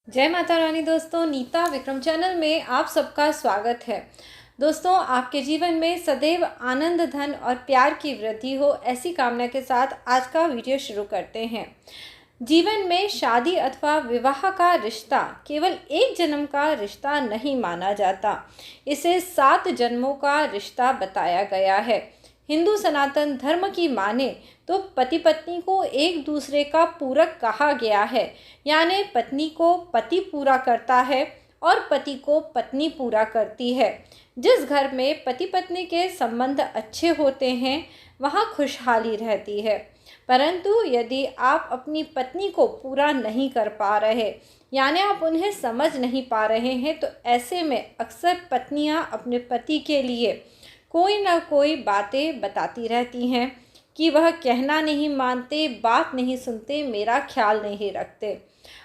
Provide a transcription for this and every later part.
जय माता रानी। दोस्तों, नीता विक्रम चैनल में आप सबका स्वागत है। दोस्तों, आपके जीवन में सदैव आनंद, धन और प्यार की वृद्धि हो, ऐसी कामना के साथ आज का वीडियो शुरू करते हैं। जीवन में शादी अथवा विवाह का रिश्ता केवल एक जन्म का रिश्ता नहीं माना जाता, इसे 7 जन्मों का रिश्ता बताया गया है। हिंदू सनातन धर्म की माने तो पति पत्नी को एक दूसरे का पूरक कहा गया है, यानी पत्नी को पति पूरा करता है और पति को पत्नी पूरा करती है। जिस घर में पति पत्नी के संबंध अच्छे होते हैं वहाँ खुशहाली रहती है। परंतु यदि आप अपनी पत्नी को पूरा नहीं कर पा रहे, यानी आप उन्हें समझ नहीं पा रहे हैं, तो ऐसे में अक्सर पत्नियां अपने पति के लिए कोई ना कोई बातें बताती रहती हैं कि वह कहना नहीं मानते, बात नहीं सुनते, मेरा ख्याल नहीं रखते।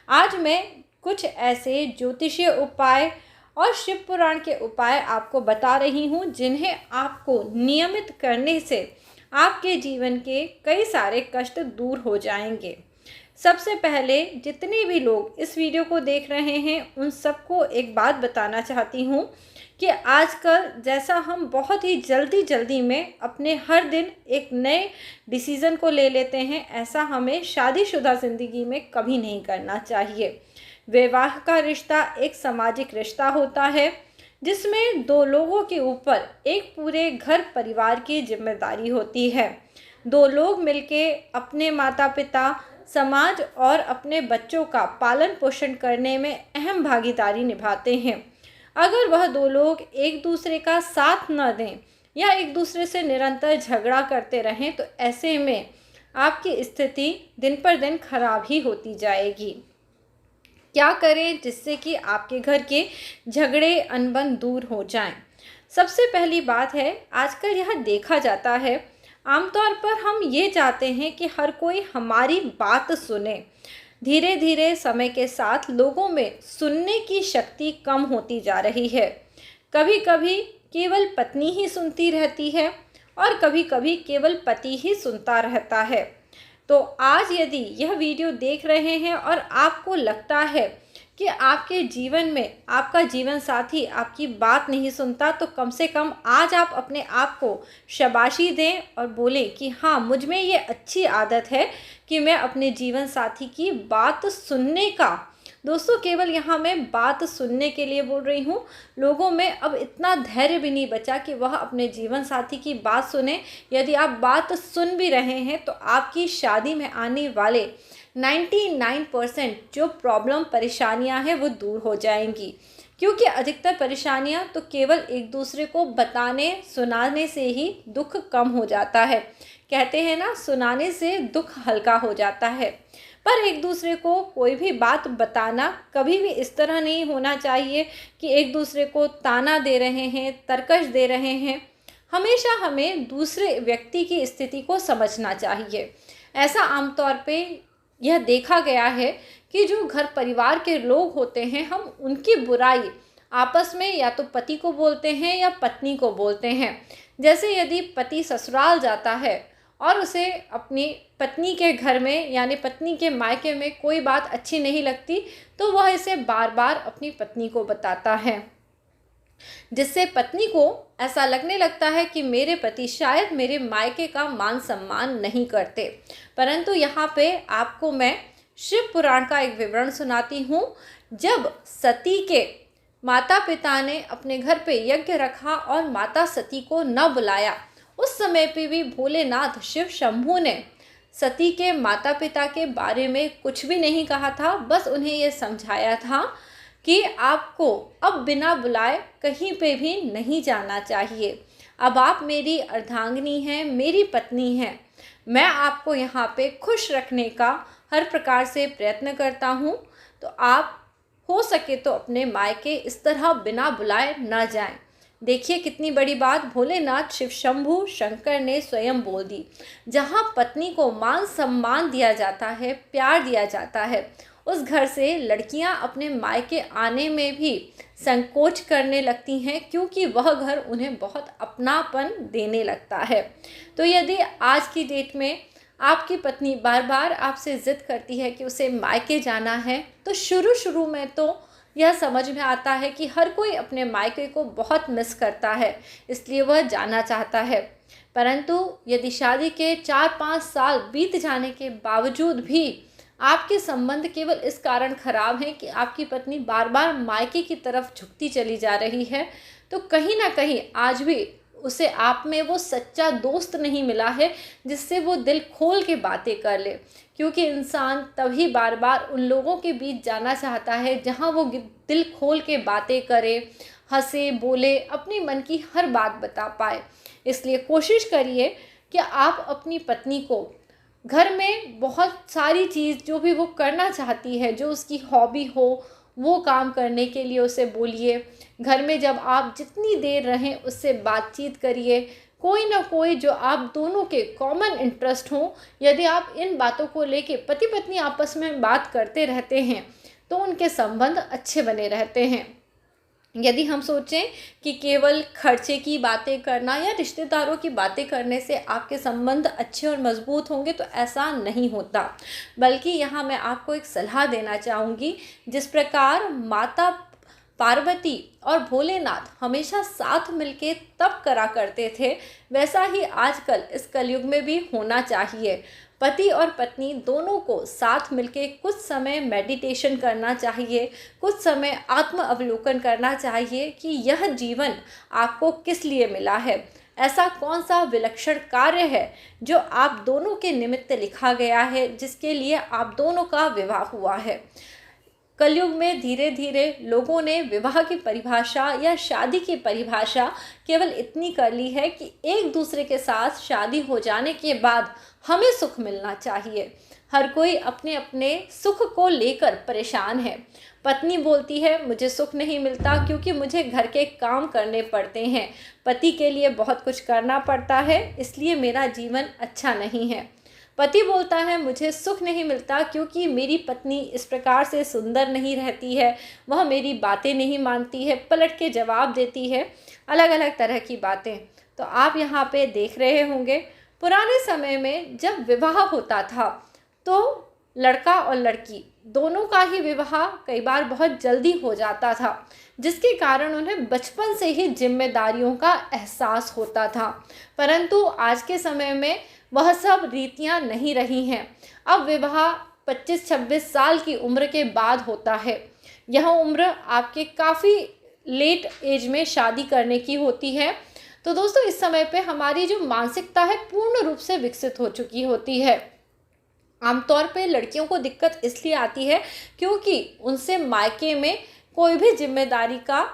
आज मैं कुछ ऐसे ज्योतिषीय उपाय और शिव पुराण के उपाय आपको बता रही हूँ, जिन्हें आपको नियमित करने से आपके जीवन के कई सारे कष्ट दूर हो जाएंगे। सबसे पहले जितने भी लोग इस वीडियो को देख रहे हैं उन सबको एक बात बताना चाहती हूँ कि आजकल जैसा हम बहुत ही जल्दी में अपने हर दिन एक नए डिसीज़न को ले लेते हैं, ऐसा हमें शादीशुदा ज़िंदगी में कभी नहीं करना चाहिए। विवाह का रिश्ता एक सामाजिक रिश्ता होता है जिसमें 2 लोगों के ऊपर एक पूरे घर परिवार की जिम्मेदारी होती है। 2 लोग मिलके अपने माता पिता, समाज और अपने बच्चों का पालन पोषण करने में अहम भागीदारी निभाते हैं। अगर वह 2 लोग एक दूसरे का साथ न दें या एक दूसरे से निरंतर झगड़ा करते रहें, तो ऐसे में आपकी स्थिति दिन पर दिन खराब ही होती जाएगी। क्या करें जिससे कि आपके घर के झगड़े अनबन दूर हो जाएं? सबसे पहली बात है, आजकल यह देखा जाता है, आमतौर पर हम ये चाहते हैं कि हर कोई हमारी बात सुने। धीरे धीरे समय के साथ लोगों में सुनने की शक्ति कम होती जा रही है। कभी कभी केवल पत्नी ही सुनती रहती है और कभी कभी केवल पति ही सुनता रहता है। तो आज यदि यह वीडियो देख रहे हैं और आपको लगता है कि आपके जीवन में आपका जीवन साथी आपकी बात नहीं सुनता, तो कम से कम आज आप अपने आप को शाबाशी दें और बोलें कि हाँ, मुझ में ये अच्छी आदत है कि मैं अपने जीवन साथी की बात सुनने का, दोस्तों केवल यहाँ मैं बात सुनने के लिए बोल रही हूँ, लोगों में अब इतना धैर्य भी नहीं बचा कि वह अपने जीवन साथी की बात सुने। यदि आप बात सुन भी रहे हैं तो आपकी शादी में आने वाले 99% जो प्रॉब्लम परेशानियां हैं वो दूर हो जाएंगी, क्योंकि अधिकतर परेशानियां तो केवल एक दूसरे को बताने सुनाने से ही दुख कम हो जाता है। कहते हैं ना, सुनाने से दुख हल्का हो जाता है। पर एक दूसरे को कोई भी बात बताना कभी भी इस तरह नहीं होना चाहिए कि एक दूसरे को ताना दे रहे हैं, तरकश दे रहे हैं। हमेशा हमें दूसरे व्यक्ति की स्थिति को समझना चाहिए। ऐसा आमतौर पे यह देखा गया है कि जो घर परिवार के लोग होते हैं, हम उनकी बुराई आपस में या तो पति को बोलते हैं या पत्नी को बोलते हैं। जैसे यदि पति ससुराल जाता है और उसे अपनी पत्नी के घर में यानी पत्नी के मायके में कोई बात अच्छी नहीं लगती, तो वह इसे बार बार अपनी पत्नी को बताता है, जिससे पत्नी को ऐसा लगने लगता है कि मेरे पति शायद मेरे मायके का मान सम्मान नहीं करते। परंतु यहाँ पे आपको मैं शिव पुराण का एक विवरण सुनाती हूँ। जब सती के माता पिता ने अपने घर पे यज्ञ रखा और माता सती को न बुलाया, उस समय पे भी भोलेनाथ शिव शंभू ने सती के माता पिता के बारे में कुछ भी नहीं कहा था। बस उन्हें ये समझाया था कि आपको अब बिना बुलाए कहीं पे भी नहीं जाना चाहिए। अब आप मेरी अर्धांगिनी हैं, मेरी पत्नी हैं। मैं आपको यहाँ पे खुश रखने का हर प्रकार से प्रयत्न करता हूँ, तो आप हो सके तो अपने मायके इस तरह बिना बुलाए न जाएं। देखिए कितनी बड़ी बात भोलेनाथ शिव शंभू शंकर ने स्वयं बोल दी। जहाँ पत्नी को मान सम्मान दिया जाता है, प्यार दिया जाता है, उस घर से लड़कियां अपने मायके आने में भी संकोच करने लगती हैं, क्योंकि वह घर उन्हें बहुत अपनापन देने लगता है। तो यदि आज की डेट में आपकी पत्नी बार बार आपसे ज़िद करती है कि उसे मायके जाना है, तो शुरू शुरू में तो यह समझ में आता है कि हर कोई अपने मायके को बहुत मिस करता है, इसलिए वह जाना चाहता है। परंतु यदि शादी के 4-5 साल बीत जाने के बावजूद भी आपके संबंध केवल इस कारण खराब हैं कि आपकी पत्नी बार बार मायके की तरफ झुकती चली जा रही है, तो कहीं ना कहीं आज भी उसे आप में वो सच्चा दोस्त नहीं मिला है जिससे वो दिल खोल के बातें कर ले। क्योंकि इंसान तभी बार बार उन लोगों के बीच जाना चाहता है जहाँ वो दिल खोल के बातें करे, हंसे, बोले, अपनी मन की हर बात बता पाए। इसलिए कोशिश करिए कि आप अपनी पत्नी को घर में बहुत सारी चीज़ जो भी वो करना चाहती है, जो उसकी हॉबी हो, वो काम करने के लिए उसे बोलिए। घर में जब आप जितनी देर रहें उससे बातचीत करिए, कोई ना कोई जो आप दोनों के कॉमन इंटरेस्ट हों। यदि आप इन बातों को लेके पति पत्नी आपस में बात करते रहते हैं तो उनके संबंध अच्छे बने रहते हैं। यदि हम सोचें कि केवल खर्चे की बातें करना या रिश्तेदारों की बातें करने से आपके संबंध अच्छे और मजबूत होंगे, तो ऐसा नहीं होता। बल्कि यहाँ मैं आपको एक सलाह देना चाहूँगी। जिस प्रकार माता पार्वती और भोलेनाथ हमेशा साथ मिलके तप करा करते थे, वैसा ही आजकल इस कलयुग में भी होना चाहिए। पति और पत्नी दोनों को साथ मिलके कुछ समय मेडिटेशन करना चाहिए, कुछ समय आत्म अवलोकन करना चाहिए कि यह जीवन आपको किस लिए मिला है, ऐसा कौन सा विलक्षण कार्य है जो आप दोनों के निमित्त लिखा गया है, जिसके लिए आप दोनों का विवाह हुआ है। कलयुग में धीरे धीरे लोगों ने विवाह की परिभाषा या शादी की परिभाषा केवल इतनी कर ली है कि एक दूसरे के साथ शादी हो जाने के बाद हमें सुख मिलना चाहिए। हर कोई अपने अपने सुख को लेकर परेशान है। पत्नी बोलती है मुझे सुख नहीं मिलता क्योंकि मुझे घर के काम करने पड़ते हैं, पति के लिए बहुत कुछ करना पड़ता है, इसलिए मेरा जीवन अच्छा नहीं है। पति बोलता है मुझे सुख नहीं मिलता क्योंकि मेरी पत्नी इस प्रकार से सुंदर नहीं रहती है, वह मेरी बातें नहीं मानती है, पलट के जवाब देती है, अलग अलग तरह की बातें। तो आप यहाँ पे देख रहे होंगे पुराने समय में जब विवाह होता था तो लड़का और लड़की दोनों का ही विवाह कई बार बहुत जल्दी हो जाता था, जिसके कारण उन्हें बचपन से ही जिम्मेदारियों का एहसास होता था। परंतु आज के समय में वह सब रीतियां नहीं रही हैं। अब विवाह 25-26 साल की उम्र के बाद होता है। यह उम्र आपके काफ़ी लेट एज में शादी करने की होती है। तो दोस्तों इस समय पे हमारी जो मानसिकता है पूर्ण रूप से विकसित हो चुकी होती है। आमतौर पे लड़कियों को दिक्कत इसलिए आती है क्योंकि उनसे मायके में कोई भी जिम्मेदारी का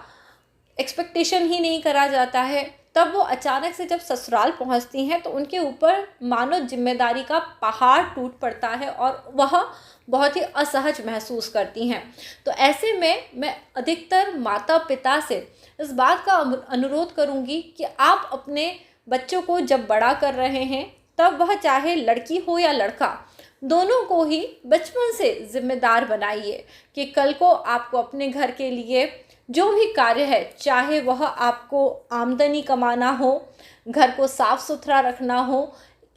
एक्सपेक्टेशन ही नहीं करा जाता है। तब वो अचानक से जब ससुराल पहुंचती हैं तो उनके ऊपर मानो जिम्मेदारी का पहाड़ टूट पड़ता है और वह बहुत ही असहज महसूस करती हैं। तो ऐसे में मैं अधिकतर माता पिता से इस बात का अनुरोध करूंगी कि आप अपने बच्चों को जब बड़ा कर रहे हैं तब वह चाहे लड़की हो या लड़का, दोनों को ही बचपन से जिम्मेदार बनाइए कि कल को आपको अपने घर के लिए जो भी कार्य है, चाहे वह आपको आमदनी कमाना हो, घर को साफ सुथरा रखना हो,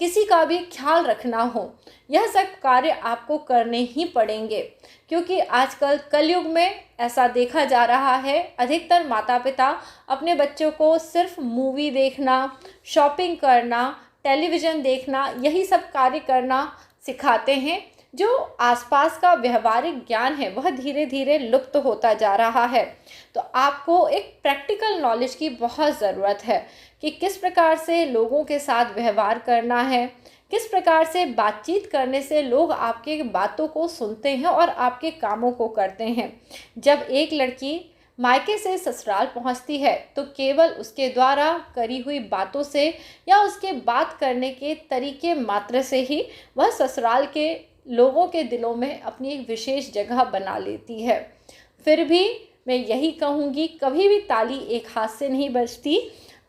किसी का भी ख्याल रखना हो, यह सब कार्य आपको करने ही पड़ेंगे। क्योंकि आजकल कलयुग में ऐसा देखा जा रहा है, अधिकतर माता पिता अपने बच्चों को सिर्फ मूवी देखना, शॉपिंग करना, टेलीविज़न देखना, यही सब कार्य करना सिखाते हैं। जो आसपास का व्यवहारिक ज्ञान है वह धीरे धीरे लुप्त होता जा रहा है। तो आपको एक प्रैक्टिकल नॉलेज की बहुत ज़रूरत है कि किस प्रकार से लोगों के साथ व्यवहार करना है, किस प्रकार से बातचीत करने से लोग आपके बातों को सुनते हैं और आपके कामों को करते हैं। जब एक लड़की मायके से ससुराल पहुंचती है तो केवल उसके द्वारा करी हुई बातों से या उसके बात करने के तरीके मात्र से ही वह ससुराल के लोगों के दिलों में अपनी एक विशेष जगह बना लेती है। फिर भी मैं यही कहूँगी, कभी भी ताली एक हाथ से नहीं बजती।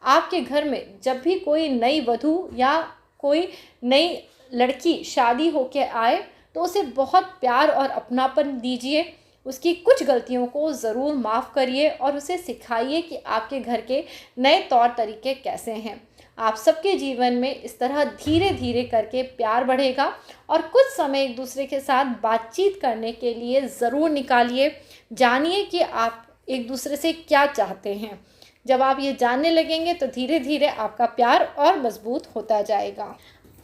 आपके घर में जब भी कोई नई वधू या कोई नई लड़की शादी होके आए तो उसे बहुत प्यार और अपनापन दीजिए, उसकी कुछ गलतियों को ज़रूर माफ़ करिए और उसे सिखाइए कि आपके घर के नए तौर तरीके कैसे हैं। आप सबके जीवन में इस तरह धीरे धीरे करके प्यार बढ़ेगा और कुछ समय एक दूसरे के साथ बातचीत करने के लिए ज़रूर निकालिए। जानिए कि आप एक दूसरे से क्या चाहते हैं। जब आप ये जानने लगेंगे तो धीरे धीरे आपका प्यार और मजबूत होता जाएगा।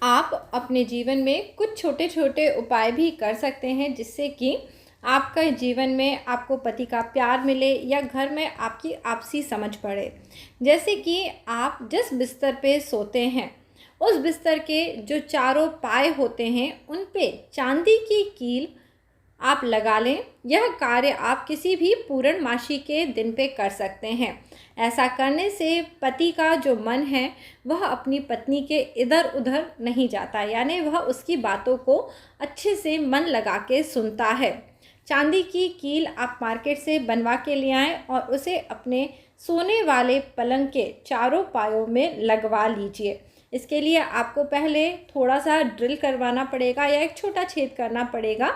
आप अपने जीवन में कुछ छोटे छोटे उपाय भी कर सकते हैं जिससे कि आपका जीवन में आपको पति का प्यार मिले या घर में आपकी आपसी समझ पड़े। जैसे कि आप जिस बिस्तर पे सोते हैं उस बिस्तर के जो चारों पाए होते हैं उन पे चांदी की कील आप लगा लें। यह कार्य आप किसी भी पूर्णमासी के दिन पे कर सकते हैं। ऐसा करने से पति का जो मन है वह अपनी पत्नी के इधर उधर नहीं जाता, यानी वह उसकी बातों को अच्छे से मन लगा के सुनता है। चांदी की कील आप मार्केट से बनवा के ले आएँ और उसे अपने सोने वाले पलंग के चारों पायों में लगवा लीजिए। इसके लिए आपको पहले थोड़ा सा ड्रिल करवाना पड़ेगा या एक छोटा छेद करना पड़ेगा,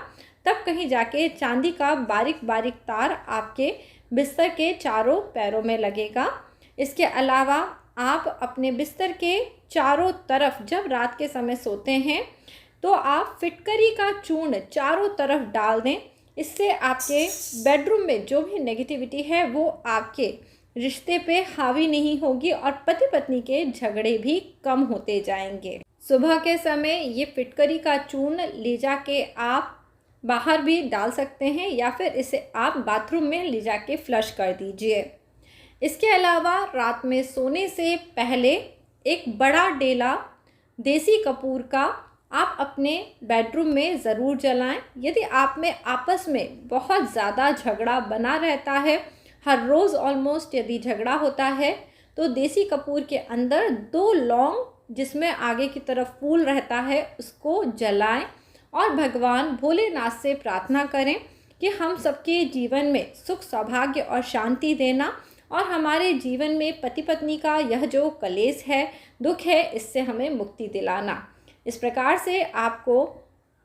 तब कहीं जाके चांदी का बारीक बारीक तार आपके बिस्तर के चारों पैरों में लगेगा। इसके अलावा आप अपने बिस्तर के चारों तरफ जब रात के समय सोते हैं तो आप फिटकरी का चूर्ण चारों तरफ डाल दें। इससे आपके बेडरूम में जो भी नेगेटिविटी है वो आपके रिश्ते पे हावी नहीं होगी और पति पत्नी के झगड़े भी कम होते जाएंगे। सुबह के समय ये फिटकरी का चूर्ण ले जाके आप बाहर भी डाल सकते हैं या फिर इसे आप बाथरूम में ले जाके फ्लश कर दीजिए। इसके अलावा रात में सोने से पहले एक बड़ा डेला देसी कपूर का आप अपने बेडरूम में ज़रूर जलाएं। यदि आप में आपस में बहुत ज़्यादा झगड़ा बना रहता है, हर रोज़ ऑलमोस्ट यदि झगड़ा होता है, तो देसी कपूर के अंदर 2 लौंग जिसमें आगे की तरफ फूल रहता है उसको जलाएं और भगवान भोलेनाथ से प्रार्थना करें कि हम सबके जीवन में सुख सौभाग्य और शांति देना और हमारे जीवन में पति पत्नी का यह जो कलेश है, दुख है, इससे हमें मुक्ति दिलाना। इस प्रकार से आपको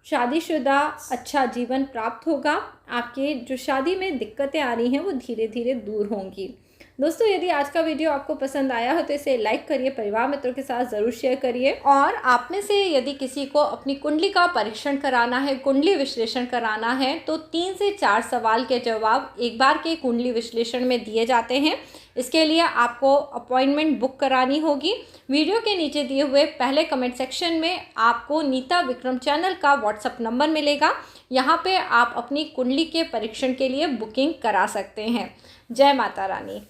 शादीशुदा अच्छा जीवन प्राप्त होगा। आपके जो शादी में दिक्कतें आ रही हैं वो धीरे धीरे दूर होंगी। दोस्तों, यदि आज का वीडियो आपको पसंद आया हो तो इसे लाइक करिए, परिवार मित्रों के साथ ज़रूर शेयर करिए। और आप में से यदि किसी को अपनी कुंडली का परीक्षण कराना है, कुंडली विश्लेषण कराना है, तो 3 से 4 सवाल के जवाब एक बार के कुंडली विश्लेषण में दिए जाते हैं। इसके लिए आपको अपॉइंटमेंट बुक करानी होगी। वीडियो के नीचे दिए हुए पहले कमेंट सेक्शन में आपको नीता विक्रम चैनल का व्हाट्सएप नंबर मिलेगा। यहाँ पे आप अपनी कुंडली के परीक्षण के लिए बुकिंग करा सकते हैं। जय माता रानी।